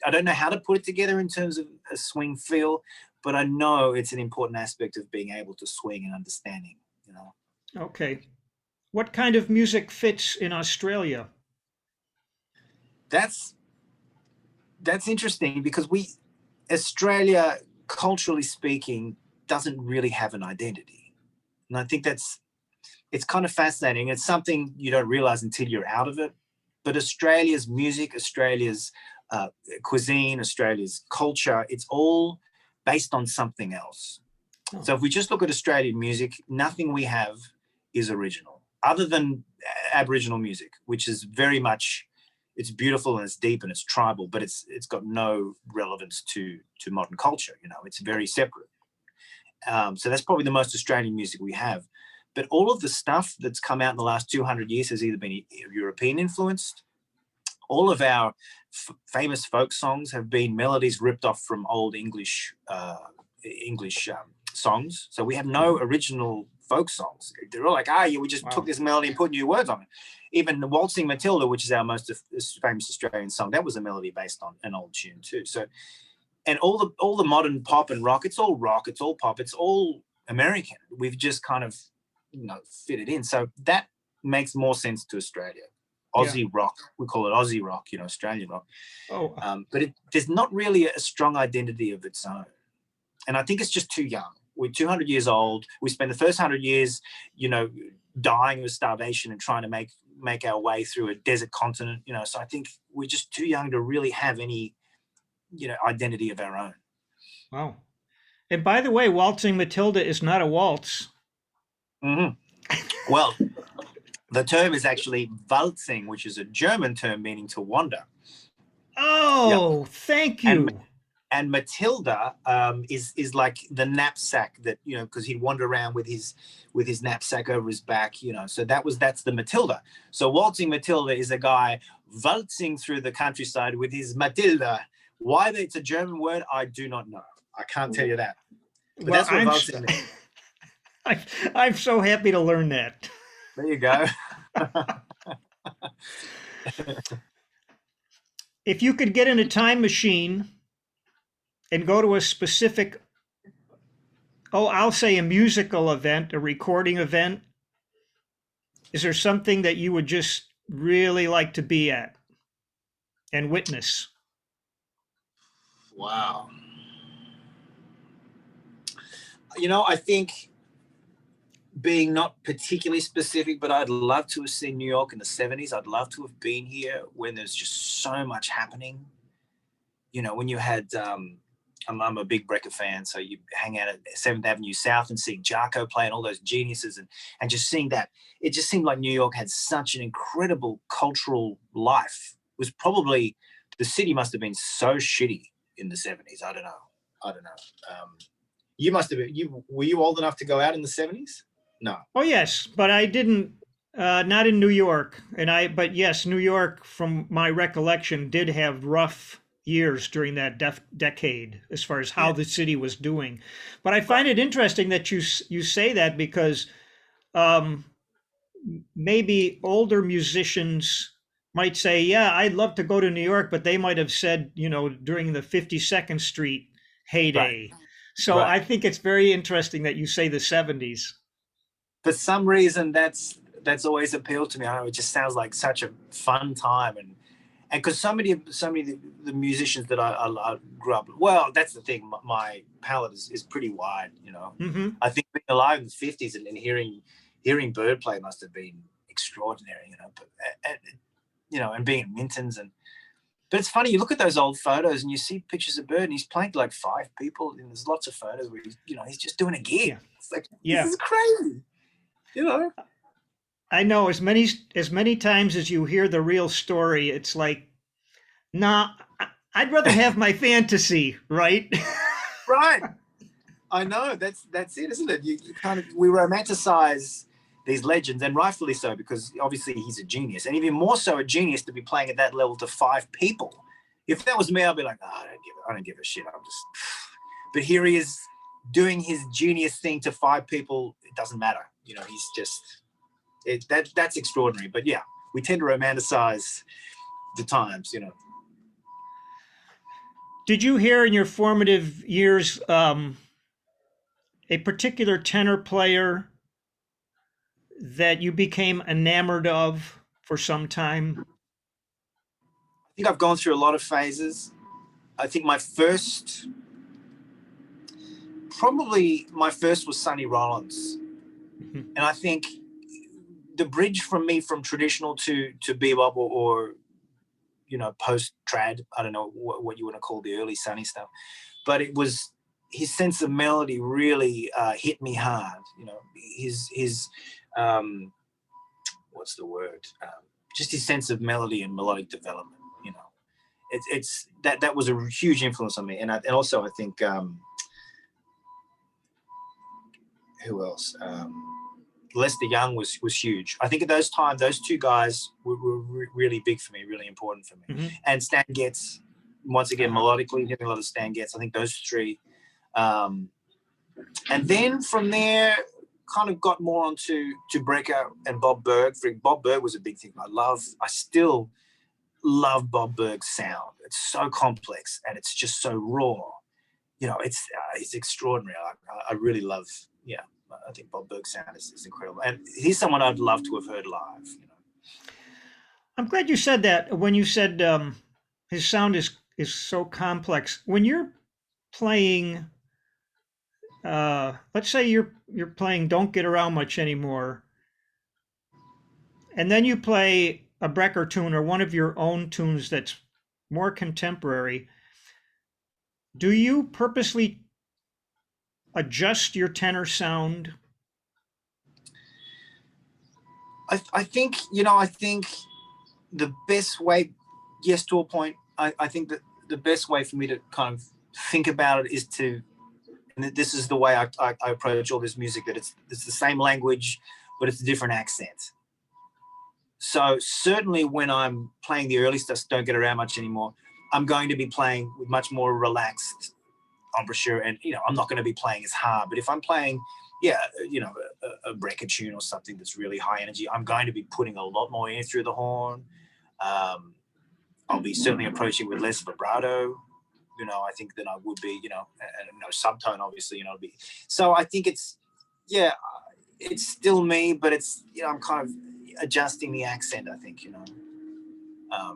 I don't know how to put it together in terms of a swing feel, but I know it's an important aspect of being able to swing and understanding, you know. Okay. What kind of music fits in Australia? That's interesting, because Australia, culturally speaking, doesn't really have an identity. And I think it's kind of fascinating. It's something you don't realize until you're out of it. But Australia's music, Australia's cuisine, Australia's culture, it's all based on something else. Oh. So if we just look at Australian music, nothing we have is original, other than Aboriginal music, which is very much, it's beautiful and it's deep and it's tribal, but it's got no relevance to modern culture. You know, it's very separate. So that's probably the most Australian music we have. But all of the stuff that's come out in the last 200 years has either been European influenced. All of our famous folk songs have been melodies ripped off from old English songs. So we have no original folk songs. They're all like, yeah, we just took this melody and put new words on it. Even the Waltzing Matilda, which is our most famous Australian song, that was a melody based on an old tune too. So, and all the modern pop and rock, it's all pop, it's all American. We've just kind of, you know, fit it in. So that makes more sense to Australia. Aussie rock, we call it Aussie rock, you know, Australian rock. But there's not really a strong identity of its own. And I think it's just too young. We're 200 years old. We spent the first 100 years, you know, dying of starvation and trying to make our way through a desert continent, you know. So I think we're just too young to really have any, you know, identity of our own. Wow. And by the way, Waltzing Matilda is not a waltz. Mm-hmm. Well, the term is actually waltzing, which is a German term meaning to wander. Oh, thank you. And Matilda is like the knapsack that, you know, because he'd wander around with his knapsack over his back, you know. So that's the Matilda. So Waltzing Matilda is a guy waltzing through the countryside with his Matilda. Why it's a German word, I do not know. I can't tell you that. But that's what waltzing means. I'm so happy to learn that. There you go. If you could get in a time machine and go to a specific, I'll say a musical event, a recording event, is there something that you would just really like to be at and witness? Wow. You know, I think, being not particularly specific, but I'd love to have seen New York in the 70s. I'd love to have been here when there's just so much happening. You know, when you had, I'm a big Brecker fan, so you hang out at 7th Avenue South and seeing Jarko play and all those geniuses and just seeing that. It just seemed like New York had such an incredible cultural life. It was probably, the city must have been so shitty in the 70s. I don't know. You must have been, were you old enough to go out in the 70s? No. Oh yes, but I didn't. Not in New York, but yes, New York, from my recollection, did have rough years during that decade as far as how the city was doing. But I find it interesting that you say that, because maybe older musicians might say, "Yeah, I'd love to go to New York," but they might have said, you know, during the 52nd Street heyday. Right. So Right. I think it's very interesting that you say the 70s. For some reason, that's always appealed to me. I know it just sounds like such a fun time, and because so many of the musicians that I grew up with, well, that's the thing. My palette is pretty wide. You know, Hmm. I think being alive in the '50s and hearing Bird play must have been extraordinary. You know, but and being at Minton's but it's funny. You look at those old photos and you see pictures of Bird, and he's playing to like 5 people, and there's lots of photos where he's just doing a gig. Yeah. It's like, this Yeah. is crazy. You know. I know as many times as you hear the real story, it's like, nah, I'd rather have my fantasy, right? Right. I know that's it, isn't it? You kind of we romanticize these legends, and rightfully so, because obviously he's a genius, and even more so a genius to be playing at that level to 5 people. If that was me, I'd be like, oh, I don't give a shit. I'm just. But here he is doing his genius thing to 5 people. It doesn't matter. You know, he's just that's extraordinary. But yeah, we tend to romanticize the times. You know. Did you hear in your formative years a particular tenor player that you became enamored of for some time? I think I've gone through a lot of phases. I think probably my first was Sonny Rollins. Mhm. And I think the bridge from me from traditional to bebop or post trad, I don't know what you want to call the early Sonny stuff, but it was his sense of melody really hit me hard. You know, his what's the word? Just his sense of melody and melodic development. You know, it's that was a huge influence on me, and also I think who else? Lester Young was huge. I think at those times, those two guys were really big for me, really important for me. Mhm. And Stan Getz, once again, Uh-huh. melodically, hitting a lot of Stan Getz. I think those three. Um, and then from there, kind of got more onto Brecker and Bob Berg. Bob Berg was a big thing. I still love Bob Berg's sound. It's so complex and it's just so raw. You know, it's extraordinary. I really love, yeah. I think Bob Berg's sound is incredible, and he's someone I'd love to have heard live. You know, I'm glad you said that when you said his sound is so complex. When you're playing, let's say you're playing "Don't Get Around Much Anymore," and then you play a Brecker tune or one of your own tunes that's more contemporary. Do you purposely adjust your tenor sound? I think I think the best way, yes, to a point. I think that the best way for me to kind of think about it is to, and this is the way I approach all this music. That it's the same language, but it's a different accent. So certainly when I'm playing the early stuff, don't get around much anymore. I'm going to be playing with much more relaxed embouchure, and I'm not going to be playing as hard. But if I'm playing, yeah, a Brecker tune or something that's really high energy, I'm going to be putting a lot more air through the horn. Um, I'll be certainly approaching with less vibrato. I think than I would be. And no subtone, obviously. Be so. I think yeah, it's still me, but it's I'm kind of adjusting the accent. I think Um,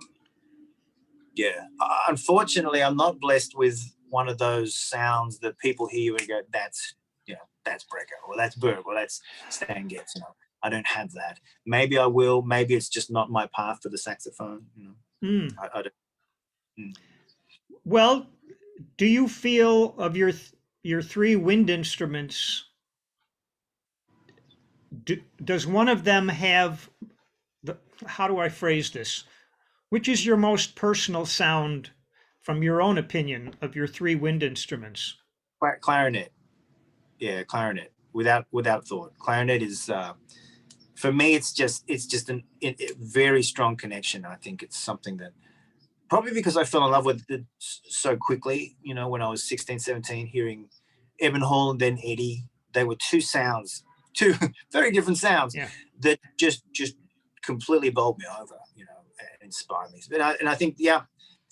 yeah. Unfortunately, I'm not blessed with one of those sounds that people hear you and go, that's Brecker, or that's Berg, or that's Stan Getz. I don't have that. Maybe I will. Maybe it's just not my path for the saxophone. Mm. I don't. Mm. Well, do you feel of your three wind instruments, does one of them have how do I phrase this? Which is your most personal sound from your own opinion of your three wind instruments? Clarinet. Yeah, clarinet. Without thought, clarinet is for me. It's just a very strong connection. I think it's something that probably because I fell in love with it so quickly. When I was 16, 17, hearing Evan Hall and then Eddie, they were two sounds, two very different sounds Yeah. that just completely bowled me over. And inspired me. And I think, yeah,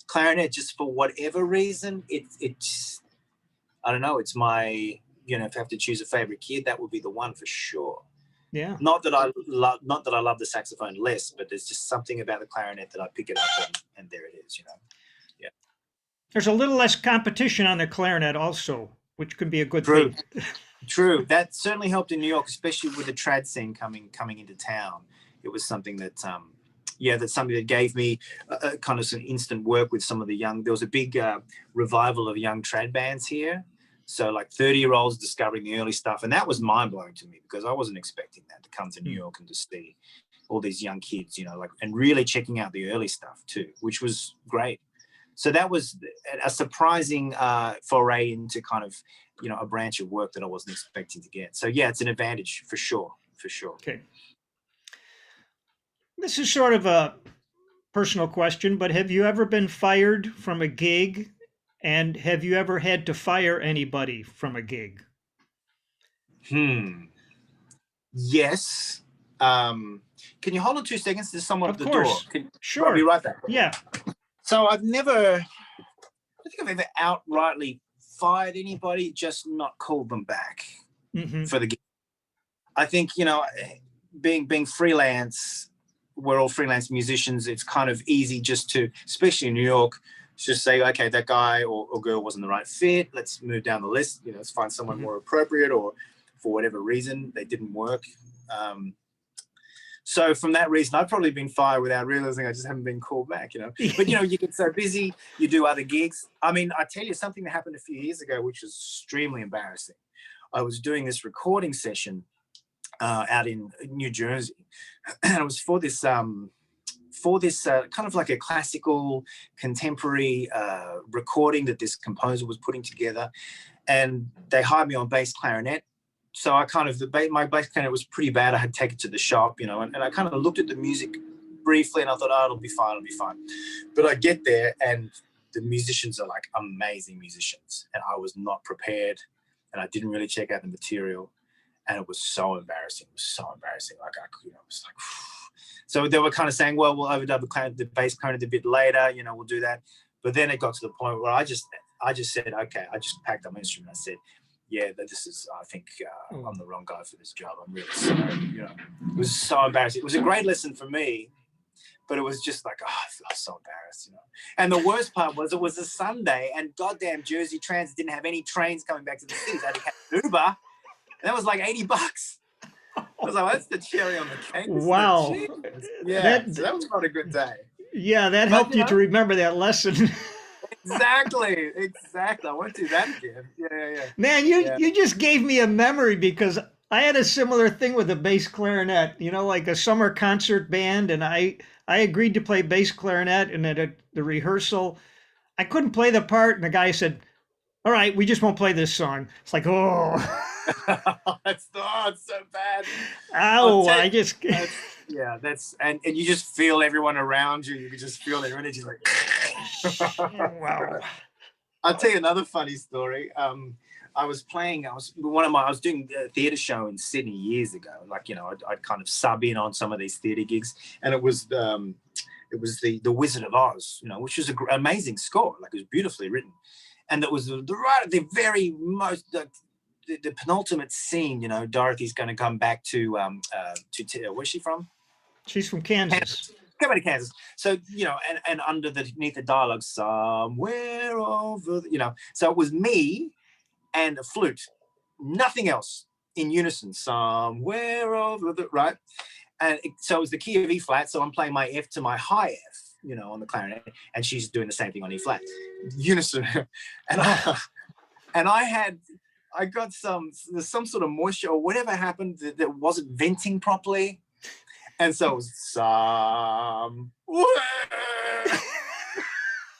clarinet, just for whatever reason, I don't know. It's my, you know, if I have to choose a favorite kid, that would be the one for sure. Yeah. Not that I love the saxophone less, but there's just something about the clarinet that I pick it up and there it is, you know. Yeah. There's a little less competition on the clarinet also, which can be a good True. thing. True. That certainly helped in New York, especially with the trad scene coming into town. It was something that, that's something that gave me kind of some instant work with some of the young. There was a big revival of young trad bands here. So like 30-year-olds discovering the early stuff. And that was mind-blowing to me because I wasn't expecting that, to come to New York and to see all these young kids, you know, like, and really checking out the early stuff too, which was great. So that was a surprising foray into kind of, you know, a branch of work that I wasn't expecting to get. So yeah, it's an advantage for sure, for sure. Okay. This is sort of a personal question, but have you ever been fired from a gig? And have you ever had to fire anybody from a gig? Yes. Can you hold on 2 seconds? There's someone Of at the course. door. Sure. I'll be right back. Yeah. So I don't think I've ever outrightly fired anybody, just not called them back for the gig. I think, you know, being freelance, we're all freelance musicians. It's kind of easy just to, especially in New York, just say, okay, that guy or girl wasn't the right fit. Let's move down the list. You know, let's find someone more appropriate, or for whatever reason they didn't work. So from that reason, I've probably been fired without realizing. I just haven't been called back, you know. But, you know, you get so busy, you do other gigs. I mean, I tell you something that happened a few years ago, which was extremely embarrassing. I was doing this recording session out in New Jersey, and it was for this kind of like a classical contemporary recording that this composer was putting together, and they hired me on bass clarinet. So I kind of, my bass clarinet was pretty bad. I had to take it to the shop, you know, and I kind of looked at the music briefly and I thought, oh, it'll be fine. But I get there and the musicians are like amazing musicians, and I was not prepared, and I didn't really check out the material, and it was so embarrassing. Like it was like, so they were kind of saying, well, we'll overdub the bass clarinet a bit later, you know, we'll do that. But then it got to the point where I just said, okay, I just packed up my instrument. I said, yeah, this is, I think I'm the wrong guy for this job. I'm really sorry. You know, it was so embarrassing. It was a great lesson for me, but it was just like, oh, I feel so embarrassed, you know. And the worst part was it was a Sunday, and goddamn Jersey Transit didn't have any trains coming back to the city. They had to catch an Uber, and that was like $80. I was like, well, that's the cherry on the cake. Wow. Yeah, so that was not a good day. Yeah, that helped you to remember that lesson. Exactly. I won't do that again. Yeah. Man, you just gave me a memory, because I had a similar thing with a bass clarinet, you know, like a summer concert band, and I agreed to play bass clarinet, and at the rehearsal, I couldn't play the part, and the guy said, all right, we just won't play this song. It's like, oh. It's so bad. Ow, and you just feel everyone around you. You can just feel their energy, like, wow. I'll tell you another funny story. I was doing a theater show in Sydney years ago. Like, you know, I'd kind of sub in on some of these theater gigs, and it was the Wizard of Oz, you know, which was an amazing score. Like, it was beautifully written, and that was the very most. The penultimate scene, you know, Dorothy's going to come back to where's she from? She's from Kansas. Come back to Kansas. So, you know, and underneath the dialogue, somewhere over, you know, so it was me and a flute, nothing else, in unison, somewhere over the, right? And so it was the key of E flat. So I'm playing my F to my high F, you know, on the clarinet, and she's doing the same thing on E flat, unison. And I got some sort of moisture or whatever happened that wasn't venting properly. And so it was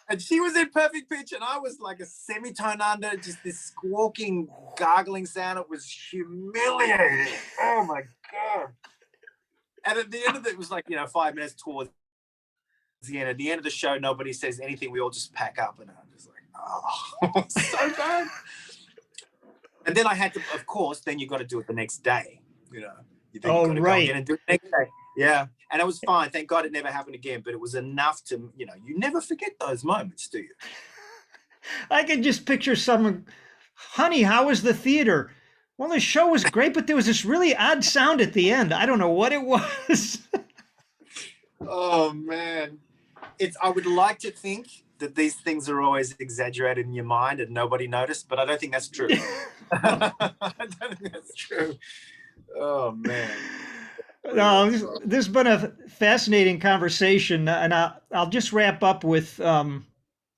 and she was in perfect pitch, and I was like a semitone under, just this squawking, gargling sound. It was humiliating. Oh my God. And at the end of it was like, you know, 5 minutes towards the end. At the end of the show, nobody says anything. We all just pack up, and I'm just like, oh, so bad. And then I had to, of course, then you got to do it the next day, you know. Oh, right. Go in and do it the next day. Yeah. And it was fine. Thank God it never happened again. But it was enough to, you know, you never forget those moments, do you? I can just picture someone Honey, how was the theater? Well, the show was great, but there was this really odd sound at the end. I don't know what it was. Oh man, it's. I would like to think that these things are always exaggerated in your mind and nobody noticed, but I don't think that's true. I don't think that's true. Oh man. No, this has been a fascinating conversation, and I'll just wrap up with a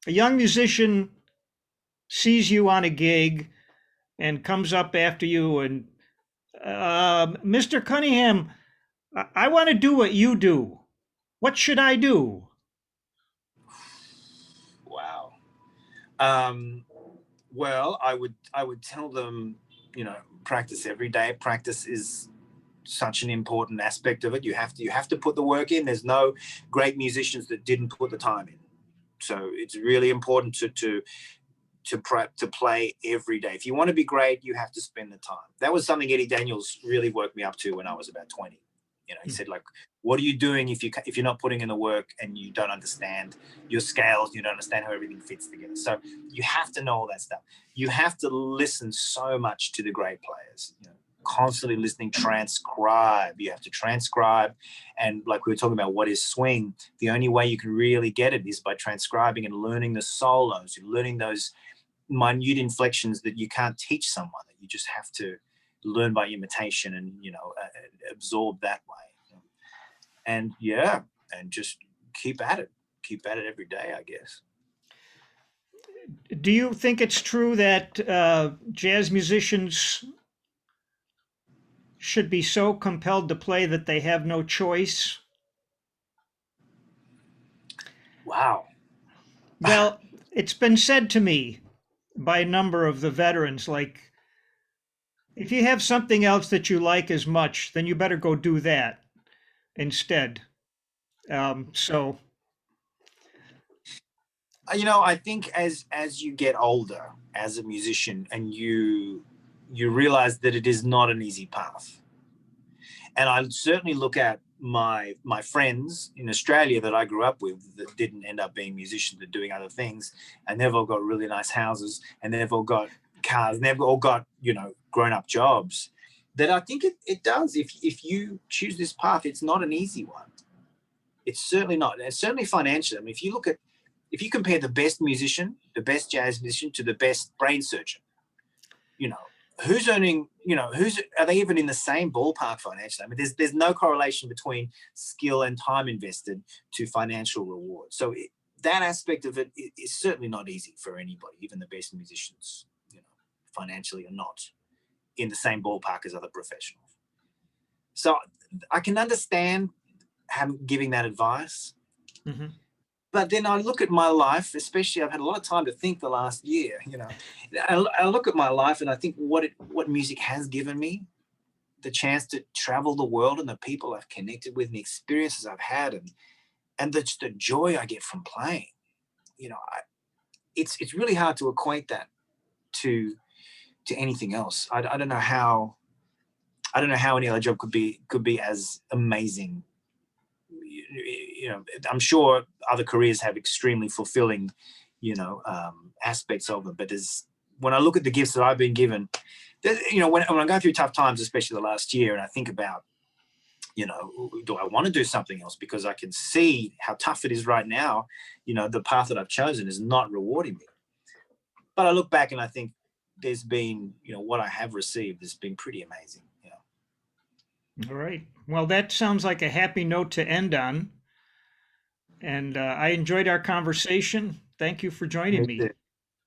young musician sees you on a gig and comes up after you and Mr. Cunningham, I want to do what you do. What should I do? Wow. Um, well, I would tell them, practice every day. Practice is such an important aspect of it. You have to put the work in. There's no great musicians that didn't put the time in. So it's really important to play every day. If you want to be great, you have to spend the time. That was something Eddie Daniels really worked me up to when I was about 20. He said, like, what are you doing if you're not putting in the work and you don't understand your scales, you don't understand how everything fits together. So you have to know all that stuff. You have to listen so much to the great players. Constantly listening, transcribe. You have to transcribe, and like we were talking about, what is swing? The only way you can really get it is by transcribing and learning the solos. You're learning those minute inflections that you can't teach someone, that you just have to learn by imitation and absorb that way. And and just keep at it every day, I guess. Do you think it's true that jazz musicians should be so compelled to play that they have no choice? Wow. Well, it's been said to me by a number of the veterans, like, if you have something else that you like as much, then you better go do that instead. So, I think as you get older as a musician, and you realize that it is not an easy path. And I certainly look at my friends in Australia that I grew up with that didn't end up being musicians, but doing other things, and they've all got really nice houses, and they've all got cars, and they've all got grown up jobs. That I think it does. If you choose this path, it's not an easy one. It's certainly not. It's certainly financially. I mean, if you compare the best musician, the best jazz musician, to the best brain surgeon, you know, who's earning, who's, are they even in the same ballpark financially? I mean, there's no correlation between skill and time invested to financial reward. So that aspect of it is certainly not easy for anybody. Even the best musicians, financially, are not in the same ballpark as other professionals. So I can understand giving that advice. mhm. But then I look at my life, especially I've had a lot of time to think the last year. I look at my life and I think what music has given me, the chance to travel the world and the people I've connected with and the experiences I've had, and the joy I get from playing. It's really hard to equate that to anything else. I don't know how any other job could be as amazing. I'm sure other careers have extremely fulfilling, aspects of them. But when I look at the gifts that I've been given, when I go through tough times, especially the last year, and I think about, do I want to do something else? Because I can see how tough it is right now. The path that I've chosen is not rewarding me. But I look back and I think there's been, what I have received has been pretty amazing. All right. Well, that sounds like a happy note to end on. And I enjoyed our conversation. Thank you for joining Me me. too.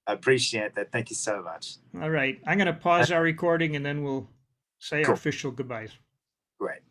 I appreciate that. Thank you so much. All right. I'm going to pause our recording and then we'll say our Cool. official goodbyes. Great.